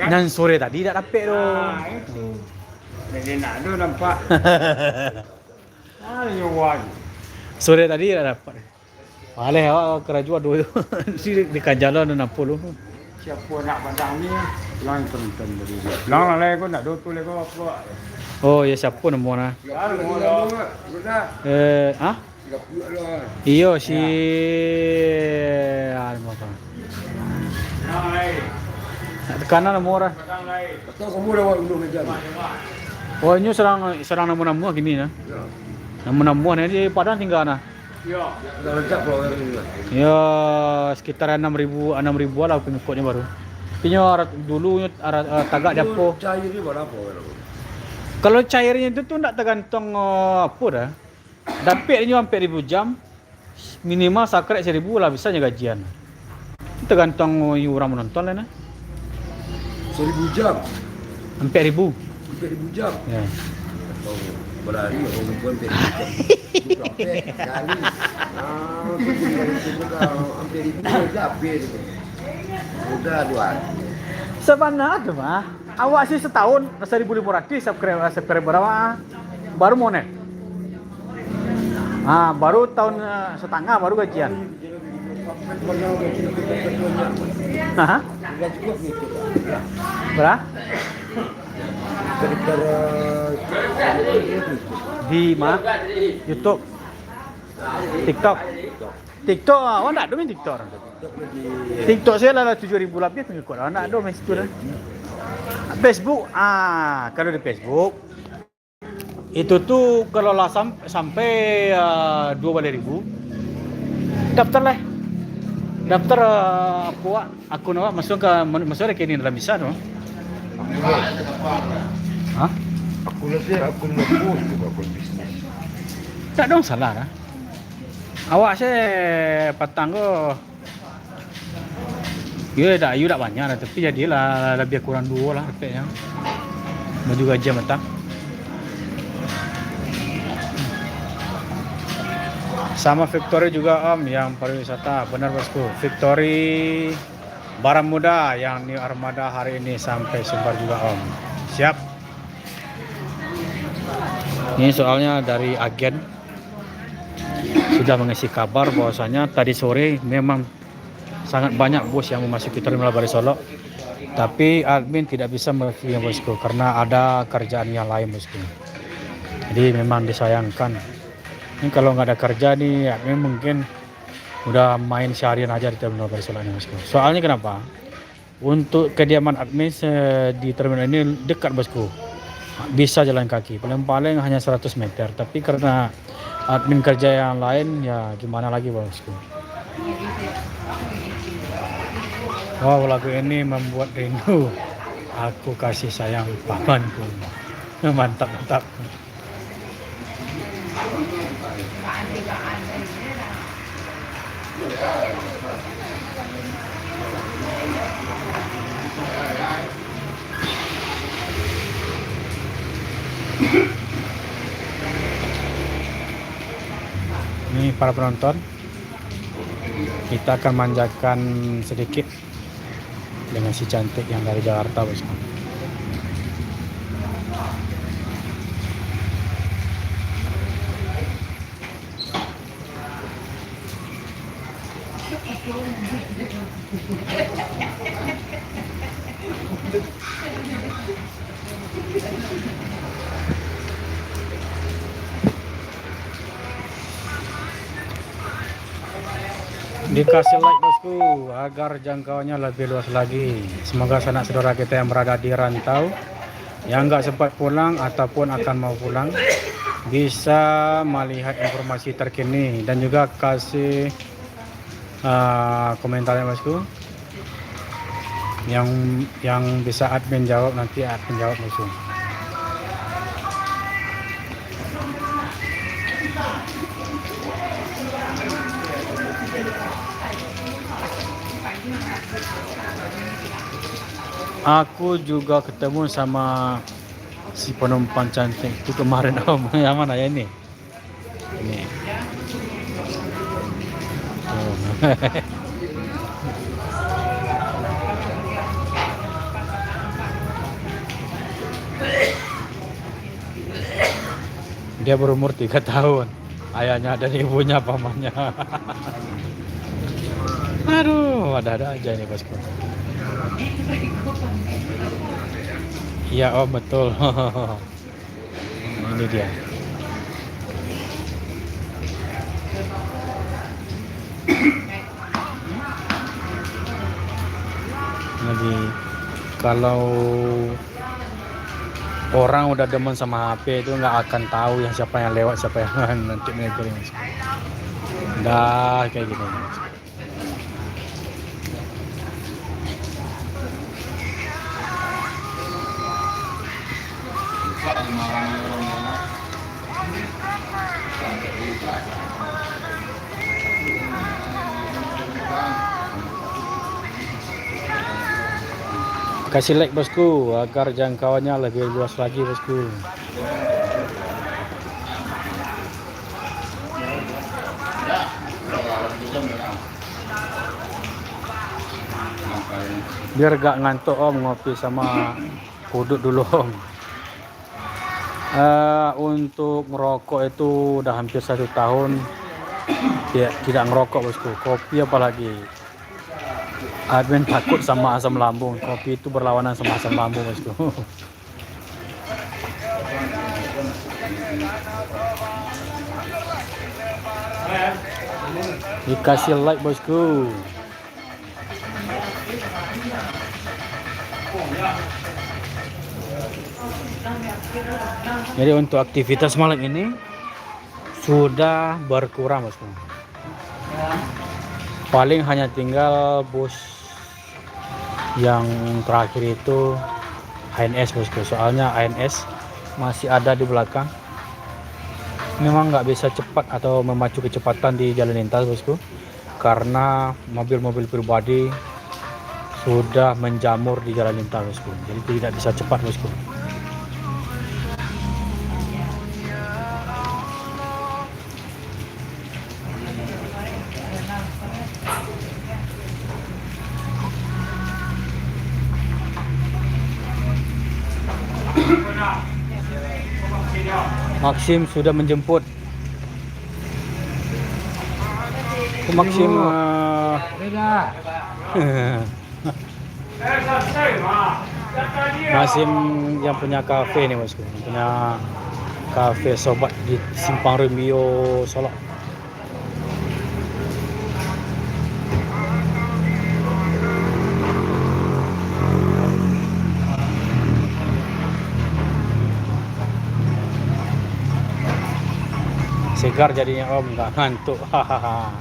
Dan sore tadi tak dapat tu. Jadi nak tu nampak. Ayo wan. Sore tadi tak dapat. Paleh awak kerajua dua di Kajalan dan Napolo. Siapa nak padang ni? Lang tonton beri dia. Lang lah ko nak dotu le ko apa. Oh ya siapa nama na? Udah, Ah? 30 lah. Iyo si ano pa. Lang lai. Tekanan nama orang. Padang lai. Atau kamu dah belum meja. Oh ini serang nama gini na. Nama ni di Padang tinggal na. Yo. Dah lengkap kalau orang ini lah. Ya sekitar 6.000 lah pengikutnya baru. Kayaknya dulu tagak depo. Cair ni berapa orang? Kalau cairnya itu tuh tak tergantung apa dah. Dapat ini hampir 1.000 jam. Minimal sakret 1.000 lah bisanya gajian. Tergantung orang menonton lah na. 1000 jam. Hampir 1.000. Hampir 1000 jam. Ya. Oh, berani orang perempuan hampir 1000 jam. Kali. Hampir 1000 jam habis. Udah duaan. Sebenarnya tu mah. Awak sih setahun 1.500 subscriber awak. Baru monet. Baru tahun setengah baru gajian. Hah? Sudah cukup gitu. Berapa? Daripada Di mana? YouTube. TikTok. TikTok awak nak main TikTok. TikTok saya lah 7.000 lebih pengikut. Awak nak main situ dah. Facebook, kalau di Facebook itu tuh kalau lah sampai 2.000 daftar lah. Daftar akun awak masuk ke ini dalam bisa no. Hah? aku rasa aku nak post juga akun bisnes. Tak dong salah lah. Awak saya patang ko. You dah banyak lah tapi jadilah lebih kurang 2 lah dapatnya. Baju gajian mentang. Sama Victory juga Om yang pariwisata, benar bosku. Victory barang muda yang New Armada hari ini sampai Sumbar juga Om. Siap. Ini soalnya dari agen sudah mengisi kabar bahwasanya tadi sore memang sangat banyak bus yang memasuki terminal Baru Solok, tapi admin tidak bisa mewakili bosku karena ada kerjaan yang lain bosku. Jadi memang disayangkan. Ini kalau nggak ada kerja nih, admin mungkin udah main seharian aja di terminal Baru Solok ini bosku. Soalnya kenapa? Untuk kediaman admin di terminal ini dekat bosku, bisa jalan kaki, paling-paling hanya 100 meter. Tapi karena admin kerja yang lain, ya gimana lagi bosku. Wow, lagu ini membuat rindu. Aku kasih sayang pamanku. Mantap, mantap. Ini para penonton, kita akan manjakan sedikit dengan si cantik yang dari Jakarta bosku. Dikasih like bosku agar jangkauannya lebih luas lagi. Semoga sanak saudara kita yang berada di rantau, yang nggak sempat pulang ataupun akan mau pulang, bisa melihat informasi terkini dan juga kasih komentarnya bosku. Yang bisa admin jawab, nanti admin jawab bosku. Aku juga ketemu sama si penumpang cantik itu kemarin om. Yang mana ya ini? Ini. Oh. Dia berumur 3 tahun. Ayahnya dan ibunya pamannya. Aduh, ada-ada aja ini bosku. Iya om, betul. Ini dia. Jadi kalau orang udah demen sama HP itu nggak akan tahu yang siapa yang lewat, siapa yang nanti menegur ini. Dah kayak gini. Kasih like bosku agar jangkauannya lebih luas lagi bosku. Biar gak ngantuk om, ngopi sama uduk dulu om. Untuk merokok itu udah hampir 1 tahun ya, tidak ngerokok bosku. Kopi apalagi. Admin takut sama asam lambung. Kopi itu berlawanan sama asam lambung bosku. Dikasih like bosku. Jadi untuk aktivitas malam ini sudah berkurang bosku. Paling hanya tinggal bus yang terakhir itu ANS bosku. Soalnya ANS masih ada di belakang. Memang nggak bisa cepat atau memacu kecepatan di jalan lintas bosku, karena mobil-mobil pribadi sudah menjamur di jalan lintas bosku. Jadi tidak bisa cepat bosku. Maxim sudah menjemput. Maxim Maxim yang punya kafe nih bosku, punya kafe sobat di Simpang Remio Solok. Segar jadinya om, nggak ngantuk. Hahaha.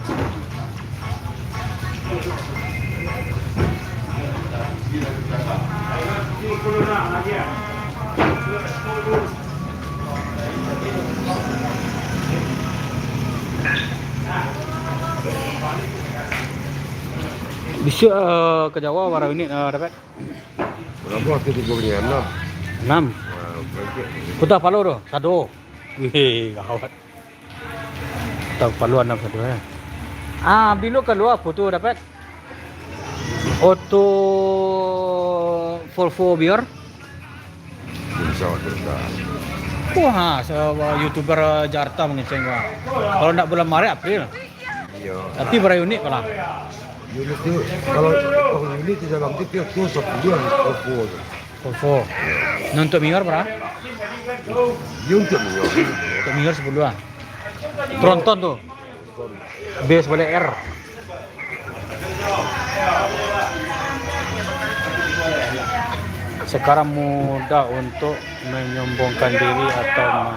Bisa ke Jawa warna ini dapat Berapa kita punya 6? 6. Putar Palu tuh, 1. Wih, gawat. Putar Palu 6 1 ya. Bilo keluar foto dapat. Auto Volvo biar. Bisa kita. Wah, YouTuber Jakarta mengeceng gua. Kalau enggak bulan Maret April. Iya. Tapi berapa unit malah. Unit itu kalau unit di dalam itu 10 Volvo. Nah, untuk Mior berapa? Unit ya. Untuk Mior 10-an. Tronton tuh. Base boleh R. Sekarang mudah untuk menyombongkan diri atau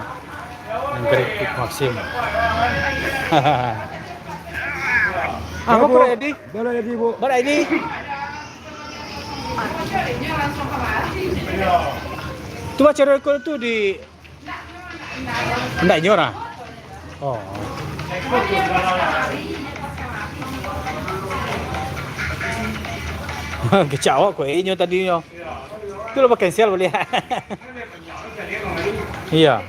mengkritik Maxim. Apa Bro Edi? Bala Edi, Bu. Bro Edi. Coba cari rekod itu di enggak ini orang. Oh. Kecawak kok inyo tadi nyo. Itu lo cancel boleh. Iya.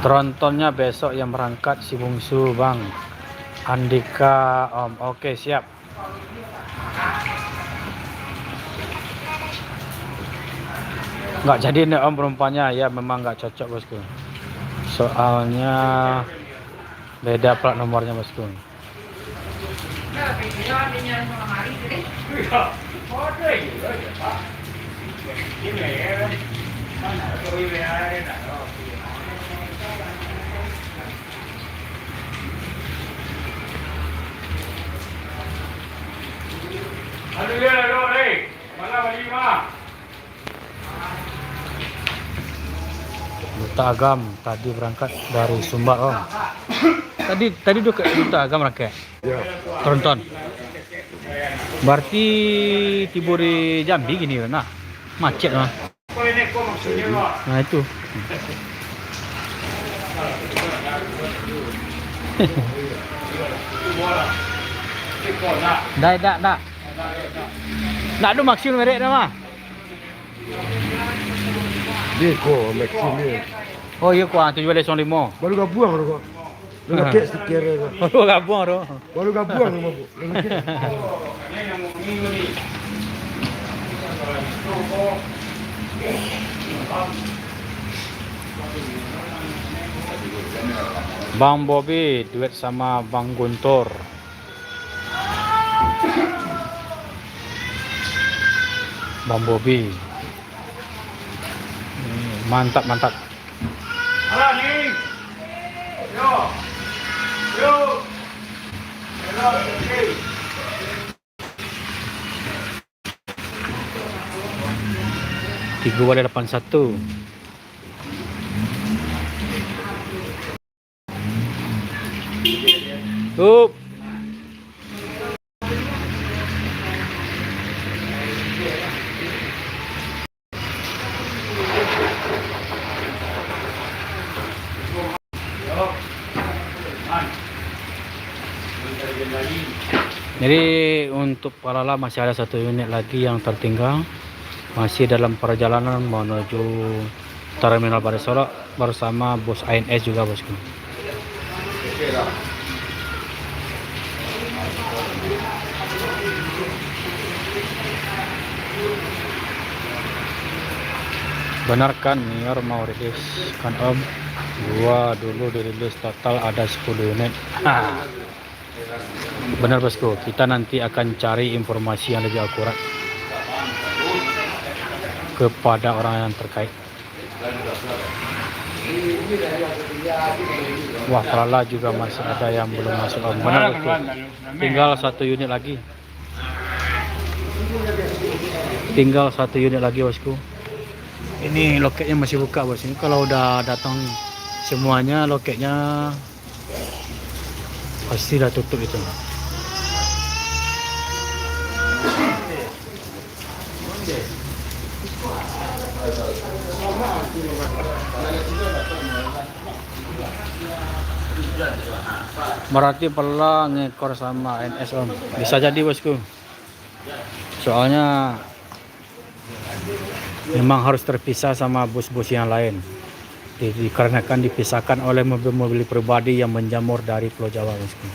Trontonnya besok yang berangkat si bungsu Bang Andika Om. Oke, siap. Nggak jadi nih Om perumpanya, ya memang nggak cocok bosku. Soalnya beda plat nomornya bosku. Duta Agam tadi berangkat dari Sumbar Om. Tadi udah ke Duta Agam berangkat. Ya. Tronton. Berarti tiba di Jambi gini nah. Macet mah. Nah itu. Dah. Nak ada Maxim merek dah mah. Dia kok Maxim ni. Oh iya kuah 705. Baru gabuang kok. Lagi stiker tu. Baru gabung tu. Baru gabuang rumah Bu. Bang Bobby duet sama Bang Guntur. Bang Bobby. Mantap. Halo nih. Yo. Hello. Okay. Tiga boleh 81. Up. Jadi untuk Palala masih ada 1 unit lagi yang tertinggal, masih dalam perjalanan menuju Terminal Baru Solok bersama bus ANS juga bosku. Benarkan Nior mau rilis kan Om? Gua dulu dirilis total ada 10 unit. Benar bosku, kita nanti akan cari informasi yang lebih akurat kepada orang yang terkait. Wah, Prala juga masih ada yang belum masuk Om. Benar bosku, tinggal 1 unit lagi. Tinggal 1 unit lagi bosku. Ini loketnya masih buka bos. Ini kalau udah datang semuanya loketnya pasti dah tutup itu. Berarti pala ngekor sama NS Om. Bisa jadi bosku. Soalnya memang harus terpisah sama bus-bus yang lain. Dikarenakan dipisahkan oleh mobil-mobil pribadi yang menjamur dari Pulau Jawa bosku.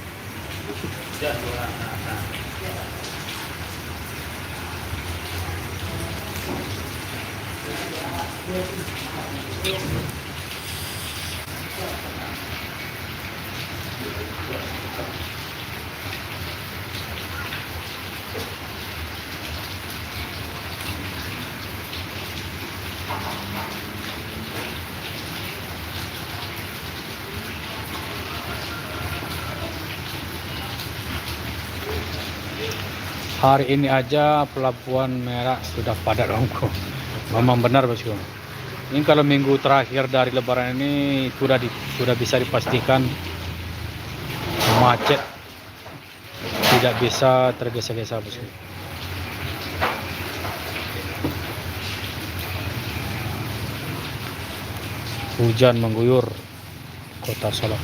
Hari ini aja Pelabuhan Merak sudah padat Omku. Memang benar bosku. Ini kalau minggu terakhir dari Lebaran ini sudah bisa dipastikan macet, tidak bisa tergesa-gesa bosku. Hujan mengguyur kota Solo.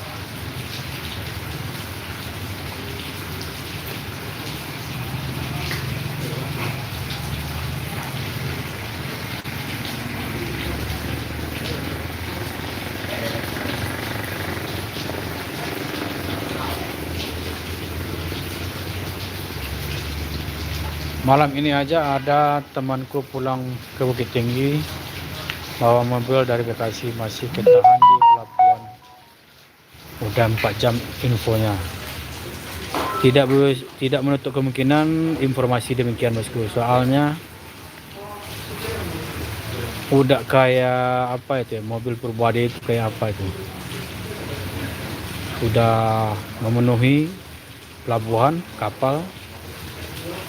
Malam ini aja ada temanku pulang ke Bukit Tinggi bawa mobil dari Bekasi, masih ketahan di pelabuhan. Udah 4 jam infonya. Tidak menutup kemungkinan informasi demikian bosku. Soalnya udah kayak apa itu ya, mobil pribadi itu kayak apa itu. Udah memenuhi pelabuhan, kapal.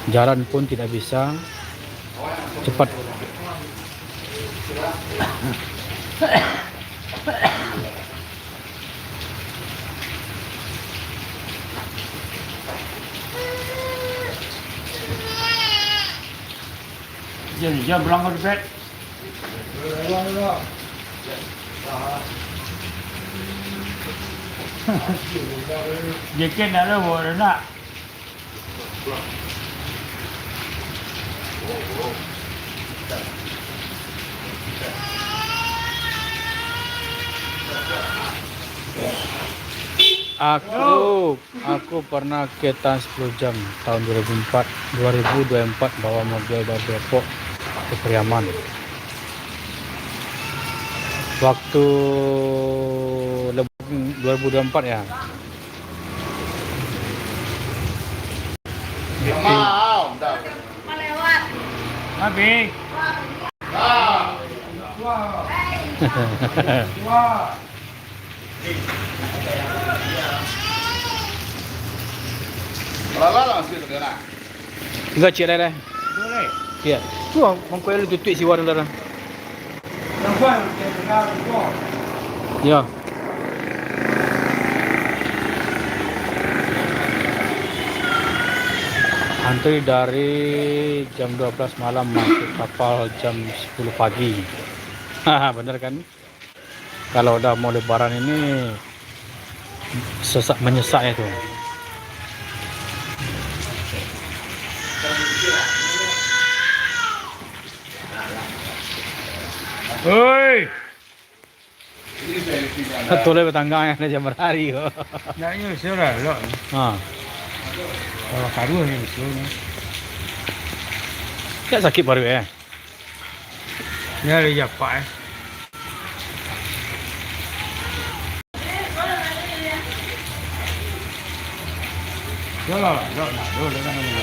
Jalan pun tidak bisa cepat. Jadi dia bilang ke bed. Jaket nak lah, bawa nak. Aku pernah ketan 10 jam tahun 2024 bawa mobil dari Depok ke Priaman. Waktu Lebaran 2024 ya. Melewat. Habis. Enggak cik dah. Boleh. Ya. Tu mengkoel tutup si warna dah. Nampak dia dengar tu. Ya. Antri dari jam 12 malam masuk kapal jam 10 pagi. Haha, bener kan? Kalau udah mau lebaran ini sesak menyesak itu. Oi. Toleh bertangga yang jam berhari kok. Naknya sudah lo. Ha. Kalau karu ni sudah. Tak sakit baru Ini ada Japak Jalan, dulu kan ada.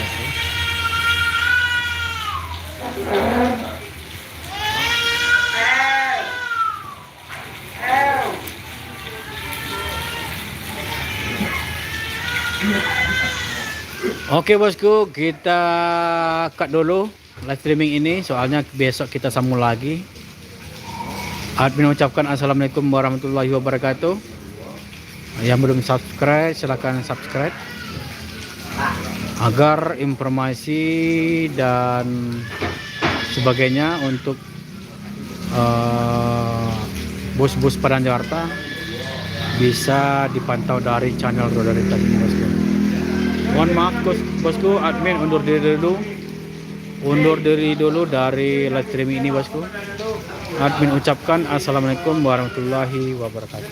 Oke bosku, kita cut dulu live streaming ini, soalnya besok kita sambung lagi. Admin ucapkan assalamualaikum warahmatullahi wabarakatuh. Yang belum subscribe silahkan subscribe agar informasi dan sebagainya untuk bus-bus Padang Jakarta bisa dipantau dari channel Roda Lintas ini bosku. Mohon maaf bosku, admin undur diri dulu dari live streaming ini bosku. Admin ucapkan assalamualaikum warahmatullahi wabarakatuh.